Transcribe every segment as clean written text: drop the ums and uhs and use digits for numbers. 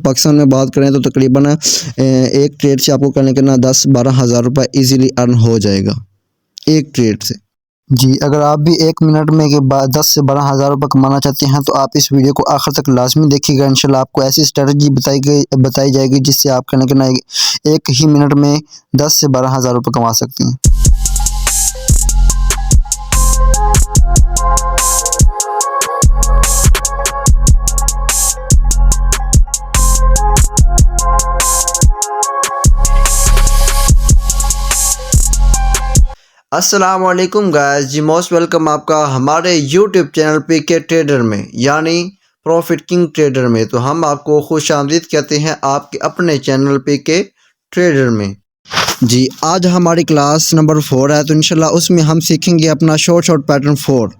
पाकिस्तान में बात करें तो तकरीबन एक ट्रेड से आपको करने के ना 10-12 हज़ार रुपये ईज़िली अर्न हो जाएगा एक ट्रेड से। जी, अगर आप भी 1 मिनट में के बाद 10 से 12 हज़ार रुपये कमाना चाहते हैं तो आप इस वीडियो को आखिर तक लाजमी देखिएगा। इंशाल्लाह आपको ऐसी स्ट्रेटजी बताई जाएगी जिससे आप करने के ना एक ही मिनट में 10 से 12 हज़ार रुपये कमा सकते हैं। अस्सलाम वालेकुम गाइस, जी मोस्ट वेलकम आपका हमारे यूट्यूब चैनल पीके ट्रेडर में, यानी प्रॉफिट किंग ट्रेडर में। तो हम आपको खुश आमदीद कहते हैं आपके अपने चैनल पीके ट्रेडर में। जी, आज हमारी क्लास नंबर 4 है, तो इंशाल्लाह उसमें हम सीखेंगे अपना शॉर्ट पैटर्न 4।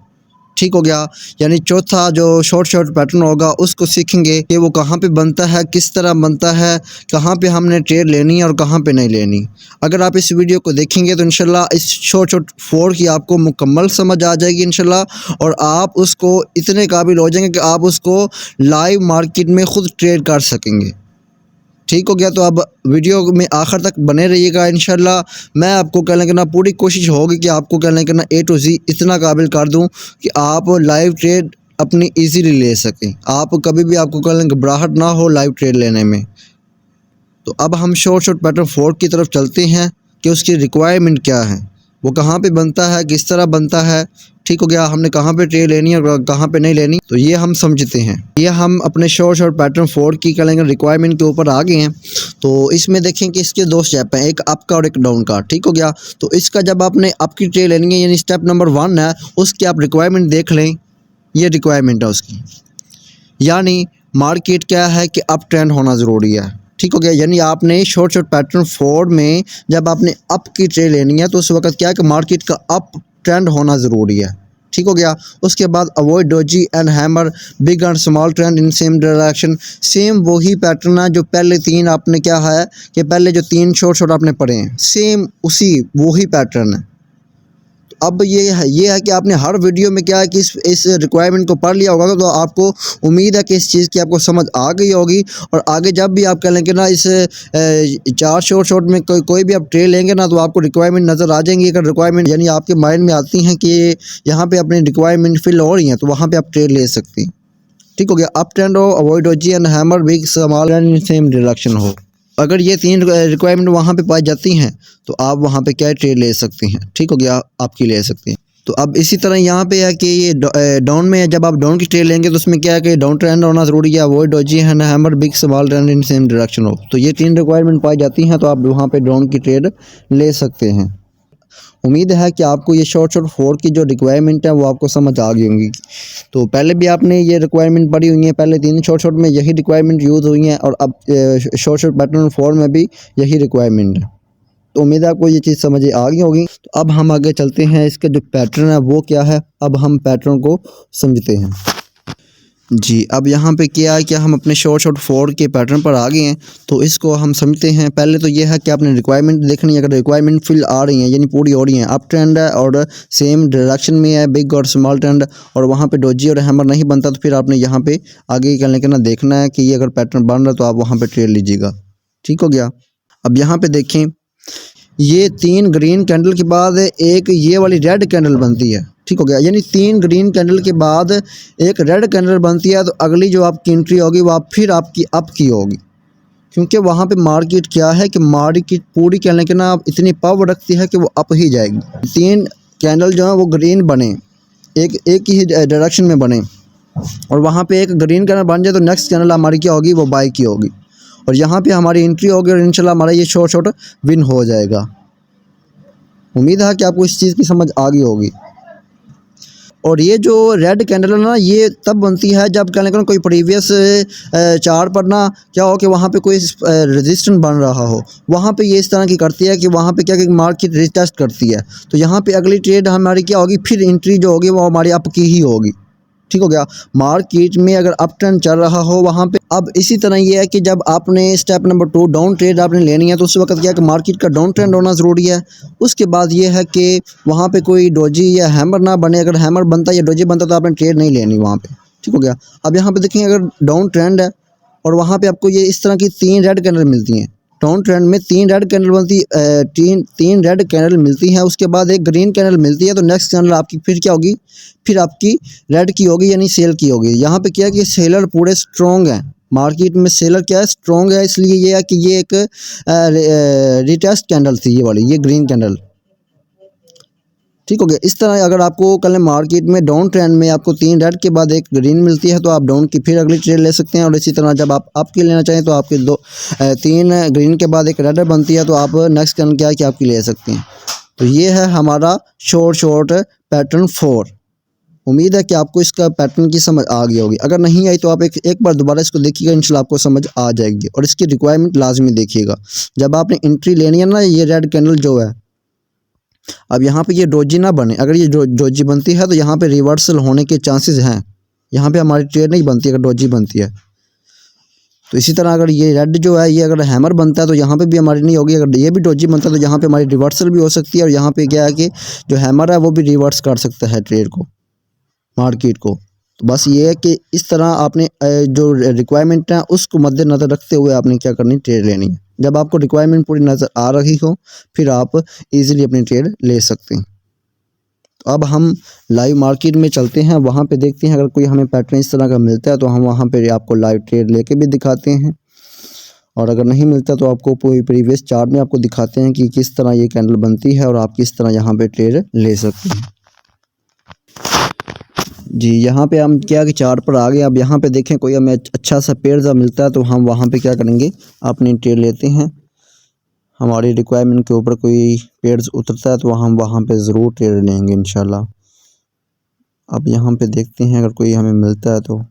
ठीक हो गया, यानी चौथा जो शॉर्ट पैटर्न होगा उसको सीखेंगे कि वो कहाँ पे बनता है, किस तरह बनता है, कहाँ पे हमने ट्रेड लेनी है और कहाँ पे नहीं लेनी। अगर आप इस वीडियो को देखेंगे तो इंशाल्लाह इस शॉर्ट 4 की आपको मुकम्मल समझ आ जाएगी इंशाल्लाह, और आप उसको इतने काबिल हो जाएंगे कि आप उसको लाइव मार्केट में ख़ुद ट्रेड कर सकेंगे। ठीक हो गया, तो अब वीडियो में आखिर तक बने रहिएगा। इंशाल्लाह मैं आपको कहने के ना पूरी कोशिश होगी कि आपको कहने के ना A to Z इतना काबिल कर दूं कि आप लाइव ट्रेड अपनी इजीली ले सकें। आप कभी भी आपको कहने घबराहट ना हो लाइव ट्रेड लेने में। तो अब हम शॉर्ट पैटर्न 4 की तरफ चलते हैं कि उसकी रिक्वायरमेंट क्या है, वो कहाँ पे बनता है, किस तरह बनता है। ठीक हो गया, हमने कहाँ पे ट्रेड लेनी है और कहाँ पे नहीं लेनी, तो ये हम समझते हैं। ये हम अपने शॉर्ट पैटर्न 4 की करेंगे रिक्वायरमेंट के ऊपर आ गए हैं। तो इसमें देखें कि इसके 2 स्टेप हैं, एक अप का और एक डाउन का। ठीक हो गया, तो इसका जब आपने अप की ट्रेड लेनी है यानी स्टेप नंबर 1 है, उसकी आप रिक्वायरमेंट देख लें। ये रिक्वायरमेंट है उसकी, यानी मार्केट क्या है कि अप ट्रेंड होना ज़रूरी है। ठीक हो गया, यानी आपने शॉर्ट पैटर्न 4 में जब आपने अप की ट्रेड लेनी है तो उस वक्त क्या है कि मार्केट का अप ट्रेंड होना ज़रूरी है। ठीक हो गया, उसके बाद avoid doji and hammer big and small trend in same direction. Same वही पैटर्न है जो पहले 3 आपने क्या है कि पहले जो 3 शॉर्ट आपने पढ़े हैं, सेम उसी वही पैटर्न है। अब ये है कि आपने हर वीडियो में क्या है कि इस रिक्वायरमेंट को पढ़ लिया होगा, तो आपको उम्मीद है कि इस चीज़ की आपको समझ आ गई होगी। और आगे जब भी आप कह लेंगे ना इस 4 शॉर्ट में कोई भी आप ट्रेड लेंगे ना तो आपको रिक्वायरमेंट नज़र आ जाएंगी। अगर रिक्वायरमेंट यानी आपके माइंड में आती हैं कि यहाँ पे अपनी रिक्वायरमेंट फिल हो रही हैं तो वहाँ पर आप ट्रेड ले सकते हैं। ठीक हो गया, अप ट्रेंड हो, avoid doji and hammer big small and same direction हो। अगर ये 3 रिक्वायरमेंट वहाँ पे पाई जाती हैं तो आप वहाँ पे क्या ट्रेड ले सकते हैं। ठीक हो गया, आपकी ले सकते हैं। तो अब इसी तरह यहाँ पे है कि ये डाउन में है, जब आप डाउन की ट्रेड लेंगे तो उसमें क्या है कि डाउन ट्रेंड होना ज़रूरी है, avoid doji and hammer big small trend in same direction हो। तो ये 3 रिक्वायरमेंट पाई जाती हैं तो आप वहाँ पे डाउन की ट्रेड ले सकते हैं। उम्मीद है कि आपको ये शॉर्ट 4 की जो रिक्वायरमेंट है वो आपको समझ आ गई होंगी। तो पहले भी आपने ये रिक्वायरमेंट पढ़ी हुई है, पहले 3 शॉर्ट में यही रिक्वायरमेंट यूज़ हुई हैं और अब शॉर्ट पैटर्न 4 में भी यही रिक्वायरमेंट है। तो उम्मीद है आपको ये चीज़ समझ आ गई होगी। तो अब हम आगे चलते हैं, इसका जो पैटर्न है वो क्या है, अब हम पैटर्न को समझते हैं। जी, अब यहाँ पे क्या है कि हम अपने शॉर्ट 4 के पैटर्न पर आ गए हैं, तो इसको हम समझते हैं। पहले तो ये है कि आपने रिक्वायरमेंट देखनी है। अगर रिक्वायरमेंट फिल आ रही हैं यानी पूरी हो रही हैं, अप ट्रेंड है और सेम डायरेक्शन में है, बिग और स्मॉल ट्रेंड, और वहाँ पे डोजी और हैमर नहीं बनता, तो फिर आपने यहाँ पे आगे करने के ना देखना है कि ये अगर पैटर्न बन रहा है तो आप वहाँ पर ट्रेड लीजिएगा। ठीक हो गया, अब यहाँ पर देखें, ये 3 ग्रीन कैंडल के बाद एक ये वाली रेड कैंडल बनती है। ठीक हो गया, यानी 3 ग्रीन कैंडल के बाद एक रेड कैंडल बनती है, तो अगली जो आपकी एंट्री होगी वो फिर आपकी अप की होगी, क्योंकि वहाँ पे मार्केट क्या है कि मार्केट पूरी कहने के ना इतनी पावर रखती है कि वो अप ही जाएगी। 3 कैंडल जो है वो ग्रीन बने, एक ही डायरेक्शन में बने, और वहाँ पे एक ग्रीन कैंडल बन जाए तो नेक्स्ट कैंडल हमारी क्या होगी, वो बाई की होगी, और यहाँ पे हमारी एंट्री होगी और इंशाल्लाह हमारा ये शॉर्ट विन हो जाएगा। उम्मीद है कि आपको इस चीज़ की समझ आ गई होगी। और ये जो रेड कैंडल है ना, ये तब बनती है जब कहने का कोई प्रीवियस चार्ट पर ना क्या हो कि वहाँ पे कोई रेजिस्टेंस बन रहा हो, वहाँ पे ये इस तरह की करती है कि वहाँ पे क्या कि मार्केट रिटेस्ट करती है, तो यहाँ पे अगली ट्रेड हमारी क्या होगी, फिर एंट्री जो होगी वो हमारी अप की ही होगी। ठीक हो गया, मार्केट में अगर अप ट्रेंड चल रहा हो वहाँ पे। अब इसी तरह ये है कि जब आपने स्टेप नंबर 2 डाउन ट्रेड आपने लेनी है तो उस वक्त क्या है कि मार्केट का डाउन ट्रेंड होना ज़रूरी है। उसके बाद ये है कि वहाँ पे कोई डोजी या हैमर ना बने, अगर हैमर बनता या डोजी बनता तो आपने ट्रेड नहीं लेनी वहाँ पे। ठीक हो गया, अब यहाँ पे देखें, अगर डाउन ट्रेंड है और वहाँ पे आपको ये इस तरह की 3 रेड कैंडल मिलती हैं। डाउन ट्रेंड में 3 रेड कैंडल बनती तीन रेड कैंडल मिलती हैं, उसके बाद एक ग्रीन कैंडल मिलती है। तो नेक्स्ट कैंडल आपकी फिर क्या होगी, फिर आपकी रेड की होगी, यानी सेल की होगी। यहाँ पे क्या है कि सेलर पूरे स्ट्रॉन्ग हैं, मार्केट में सेलर क्या है, स्ट्रॉन्ग है। इसलिए ये है कि ये एक रिटेस्ट कैंडल थी ये वाली, ये ग्रीन कैंडल, ठीक हो गया। इस तरह अगर आपको कल मार्केट में डाउन ट्रेंड में आपको 3 रेड के बाद एक ग्रीन मिलती है तो आप डाउन की फिर अगली ट्रेड ले सकते हैं। और इसी तरह जब आप आपकी लेना चाहें तो आपके 3 ग्रीन के बाद एक रेड बनती है तो आप नेक्स्ट कैंडल क्या है कि आपकी ले सकते हैं। तो ये है हमारा शॉर्ट पैटर्न 4। उम्मीद है कि आपको इसका पैटर्न की समझ आ गई होगी। अगर नहीं आई तो आप एक बार दोबारा इसको देखिएगा, इंशाल्लाह आपको समझ आ जाएगी। और इसकी रिक्वायरमेंट लाजमी देखिएगा। जब आपने एंट्री लेनी है ना, ये रेड कैंडल जो है, अब यहाँ पे ये डोजी ना बने। अगर ये डोजी बनती है तो यहाँ पे रिवर्सल होने के चांसेस हैं। यहाँ पे हमारी ट्रेड नहीं बनती अगर डोजी बनती है। तो इसी तरह अगर ये रेड जो है, ये अगर हैमर बनता है तो यहाँ पे भी हमारी नहीं होगी। अगर ये भी डोजी बनता है तो यहाँ पे हमारी रिवर्सल भी हो सकती है। और यहाँ पे क्या है कि जो हैमर है वो भी रिवर्स कर सकता है ट्रेड को, मार्केट को। तो बस ये है कि इस तरह आपने जो रिक्वायरमेंट है उसको मद्देनज़र रखते हुए आपने क्या करनी, ट्रेड लेनी है। जब आपको रिक्वायरमेंट पूरी नज़र आ रही हो फिर आप इजीली अपनी ट्रेड ले सकते हैं। तो अब हम लाइव मार्केट में चलते हैं, वहाँ पे देखते हैं अगर कोई हमें पैटर्न इस तरह का मिलता है तो हम वहाँ पे आपको लाइव ट्रेड लेके भी दिखाते हैं। और अगर नहीं मिलता तो आपको कोई प्रीवियस चार्ट में आपको दिखाते हैं कि किस तरह ये कैंडल बनती है और आप किस तरह यहाँ पे ट्रेड ले सकते हैं। जी, यहाँ पे हम क्या कि चार्ट पर आ गए। अब यहाँ पे देखें कोई हमें अच्छा सा पेड़ मिलता है तो हम वहाँ पे क्या करेंगे, अपनी ट्रेड लेते हैं। हमारी रिक्वायरमेंट के ऊपर कोई पेड़ उतरता है तो हम वहाँ पे ज़रूर ट्रेड लेंगे इंशाल्लाह। अब यहाँ पे देखते हैं अगर कोई हमें मिलता है तो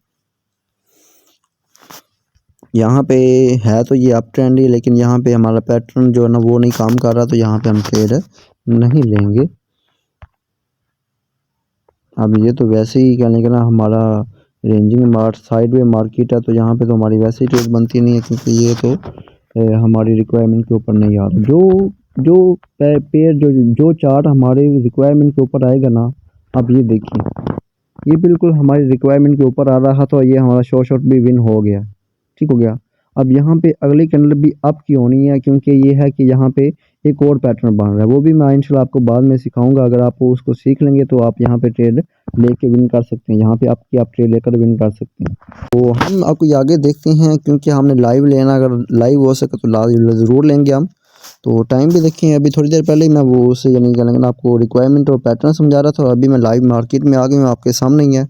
यहाँ पे है तो ये अप ट्रेंड ही, लेकिन यहाँ पे हमारा पैटर्न जो है ना वो नहीं काम कर रहा, तो यहाँ पे हम ट्रेड नहीं लेंगे। अब ये तो वैसे ही कहने का ना हमारा रेंजिंग साइड में मार्केट है, तो यहाँ पे तो हमारी वैसे ही ट्रेड बनती नहीं है, क्योंकि ये तो हमारी रिक्वायरमेंट के ऊपर नहीं आ रहा। जो पेयर जो चार्ट हमारे रिक्वायरमेंट के ऊपर आएगा ना, अब ये देखिए ये बिल्कुल हमारी रिक्वायरमेंट के ऊपर आ रहा था, ये हमारा शॉर्ट भी विन हो गया, ठीक हो गया। अब यहाँ पे अगली कैंडल भी अप की होनी है, क्योंकि ये है कि यहाँ पे एक और पैटर्न बन रहा है, वो भी मैं इंशाल्लाह आपको बाद में सिखाऊंगा। अगर आप उसको सीख लेंगे तो आप यहाँ पे ट्रेड लेके विन कर सकते हैं, यहाँ पे आप ट्रेड लेकर विन कर सकते हैं। तो हम आपको आगे देखते हैं, क्योंकि हमने लाइव लेना, अगर लाइव हो सके तो ज़रूर लेंगे हम। तो टाइम भी देखें, अभी थोड़ी देर पहले ही मैं वो उससे यानी क्या लेकिन आपको रिक्वायरमेंट और पैटर्न समझा रहा था, और अभी मैं लाइव मार्केट में आ गई हूँ, आपके सामने ही है।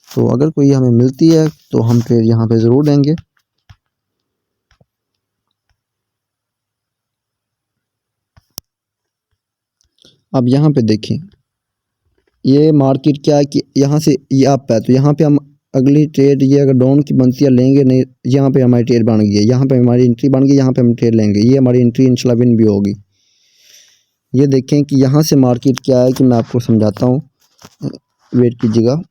तो अगर कोई हमें मिलती है तो हम ट्रेड यहाँ पे ज़रूर लेंगे। अब यहाँ पे देखें ये मार्केट क्या है कि यहाँ से ये अप है, तो यहाँ पे हम अगली ट्रेड ये अगर डाउन की बनती है लेंगे नहीं। यहाँ पे हमारी ट्रेड बन गई है, यहाँ पे हमारी एंट्री बन गई, यहाँ पे हम ट्रेड लेंगे, ये हमारी एंट्री इंशाल्लाह विन भी होगी। ये देखें कि यहाँ से मार्केट क्या है कि मैं आपको समझाता हूँ, वेट कीजिएगा।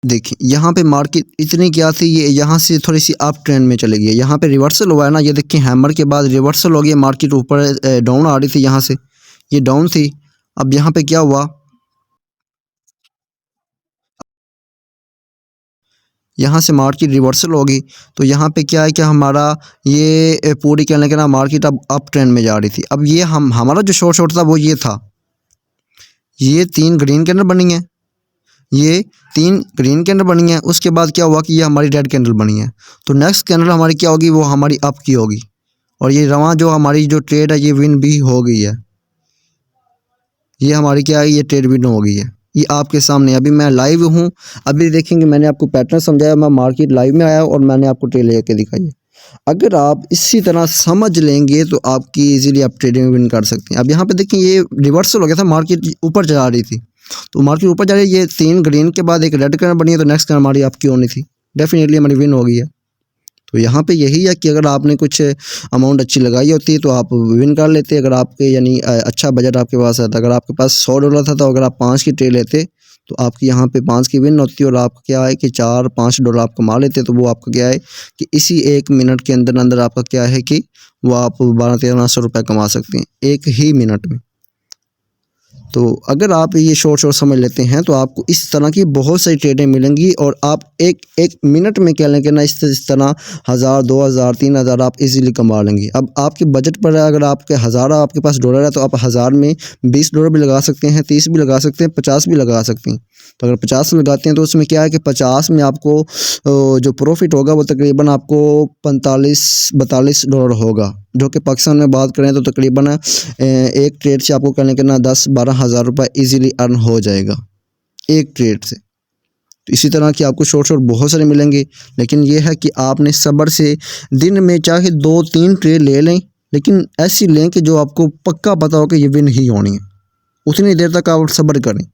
देखिए यहाँ पे मार्केट इतनी क्या थी, ये यहाँ से थोड़ी सी अप ट्रेंड में चली गई, यहाँ पे रिवर्सल हुआ है ना, ये देखिए हैमर के बाद रिवर्सल हो गया, मार्केट ऊपर डाउन आ रही थी, यहाँ से ये डाउन थी। अब यहाँ पे क्या हुआ, यहाँ से मार्केट रिवर्सल होगी, तो यहाँ पे क्या है कि हमारा ये पूरी कहने के ना मार्केट अब अप ट्रेंड में जा रही थी। अब ये हमारा जो शॉर्ट था वो ये था, ये 3 ग्रीन कैंडल बनी है, ये 3 ग्रीन कैंडल बनी है। उसके बाद क्या हुआ कि ये हमारी रेड कैंडल बनी है। तो नेक्स्ट कैंडल हमारी क्या होगी, वो हमारी अप की होगी, और ये रवां जो हमारी जो ट्रेड है ये विन भी हो गई है। ये हमारी क्या है, ये ट्रेड विन हो गई है, ये आपके सामने। अभी मैं लाइव हूँ, अभी देखेंगे मैंने आपको पैटर्न समझाया, मैं मार्केट लाइव में आया और मैंने आपको ट्रेड लेके दिखाई है। अगर आप इसी तरह समझ लेंगे तो आपकी इजीली आप ट्रेडिंग विन कर सकते हैं। अब यहाँ पे देखिए ये रिवर्सल हो गया था, मार्केट ऊपर जा रही थी, तो मार्केट ऊपर जा रही है, ये 3 ग्रीन के बाद एक रेड कलर बनी है, तो नेक्स्ट कलर हमारी आपकी होनी थी, डेफिनेटली हमारी विन हो गई है। तो यहाँ पे यही है कि अगर आपने कुछ अमाउंट अच्छी लगाई होती है तो आप विन कर लेते। अगर आपके यानी अच्छा बजट आपके पास है, तो अगर आपके पास $100 था तो अगर आप 5 की ट्रेड लेते तो आपकी यहाँ पे 5 की विन होती, और आपका क्या है कि $4-5 आप कमा लेते। तो वो आपका क्या है कि इसी 1 मिनट के अंदर अंदर आपका क्या है कि वो आप 1200-1300 रुपये कमा सकते हैं 1 ही मिनट में। तो अगर आप ये शॉर्ट समझ लेते हैं तो आपको इस तरह की बहुत सारी ट्रेडें मिलेंगी और आप एक मिनट में क्या लेंगे ना, इस तरह 1000 2000 3000 आप इजीली कमा लेंगे। अब आपके बजट पर है, अगर आपके 1000 आपके पास डॉलर है तो आप 1000 में 20 डॉलर भी लगा सकते हैं, 30 भी लगा सकते हैं, 50 भी लगा सकते हैं। तो अगर 50 लगाते हैं तो उसमें क्या है कि 50 में आपको जो प्रॉफिट होगा वो तकरीबन आपको 45-42 डॉलर होगा, जो कि पाकिस्तान में बात करें तो तकरीबन एक ट्रेड से आपको कहने के ना 10-12 हज़ार रुपये ईजीली अर्न हो जाएगा एक ट्रेड से। तो इसी तरह की आपको शॉर्ट बहुत सारे मिलेंगे, लेकिन ये है कि आपने सब्र से दिन में चाहे 2-3 ट्रेड ले लें, लेकिन ऐसी लें कि जो आपको पक्का पता हो कि ये विन ही होनी है, उतनी देर तक आप सब्र करें।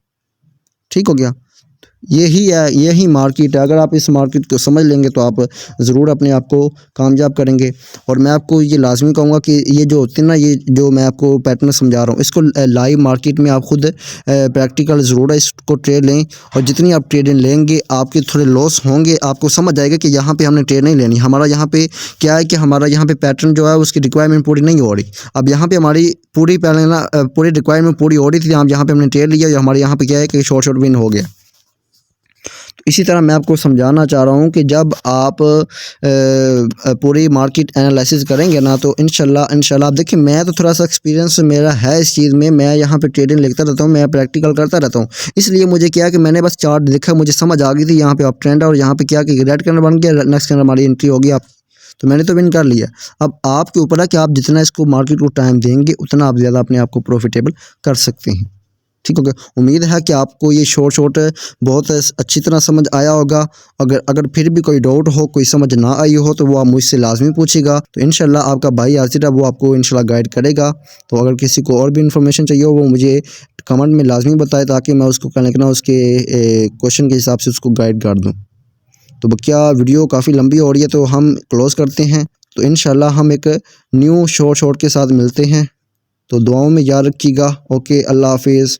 ठीक हो गया। यही है, यही मार्केट है। अगर आप इस मार्केट को समझ लेंगे तो आप ज़रूर अपने आप को कामयाब करेंगे। और मैं आपको ये लाजमी कहूँगा कि ये जो होते हैं ना, ये जो मैं आपको पैटर्न समझा रहा हूँ, इसको लाइव मार्केट में आप खुद प्रैक्टिकल ज़रूर है इसको ट्रेड लें। और जितनी आप ट्रेडिंग लेंगे आपके थोड़े लॉस होंगे, आपको समझ आएगा कि यहाँ पे हमने ट्रेड नहीं लेनी। हमारा यहाँ पे क्या है कि हमारा यहाँ पे पैटर्न जो है उसकी रिक्वायरमेंट पूरी नहीं हो रही। अब यहाँ पे हमारी पूरी पहले ना पूरी रिक्वायरमेंट पूरी हो रही थी, यहाँ पे हमने ट्रेड लिया, हमारे यहाँ पे क्या है कि शॉर्ट विन हो गया। इसी तरह मैं आपको समझाना चाह रहा हूँ कि जब आप पूरी मार्केट एनालिसिस करेंगे ना तो इंशाल्लाह आप देखिए, मैं तो थोड़ा सा एक्सपीरियंस मेरा है इस चीज़ में, मैं यहाँ पे ट्रेडिंग लिखता रहता हूँ, मैं प्रैक्टिकल करता रहता हूँ। इसलिए मुझे क्या है कि मैंने बस चार्ट देखा, मुझे समझ आ गई थी यहाँ पे अप ट्रेंड है और यहाँ पे क्या कि रेड कैंडल बन गया, नेक्स्ट कैंडल हमारी एंट्री होगी, आप तो मैंने तो विन कर लिया। अब आपके ऊपर है कि आप जितना इसको मार्केट को टाइम देंगे उतना आप ज़्यादा अपने आप को प्रॉफिटेबल कर सकते हैं। ठीक हो गया। उम्मीद है कि आपको ये शॉर्ट बहुत अच्छी तरह समझ आया होगा। अगर फिर भी कोई डाउट हो, कोई समझ ना आई हो तो वो आप मुझसे लाजमी पूछेगा। तो इंशाल्लाह आपका भाई हाजिर है, वो आपको इंशाल्लाह गाइड करेगा। तो अगर किसी को और भी इन्फॉर्मेशन चाहिए हो वो मुझे कमेंट में लाजमी बताए, ताकि मैं उसको कहने के ना उसके क्वेश्चन के हिसाब से उसको गाइड कर दूँ। तो क्या वीडियो काफ़ी लंबी हो रही है तो हम क्लोज़ करते हैं। तो इंशाल्लाह हम एक न्यू शॉर्ट के साथ मिलते हैं। तो दुआओं में याद रखिएगा। ओके, अल्लाह हाफिज़।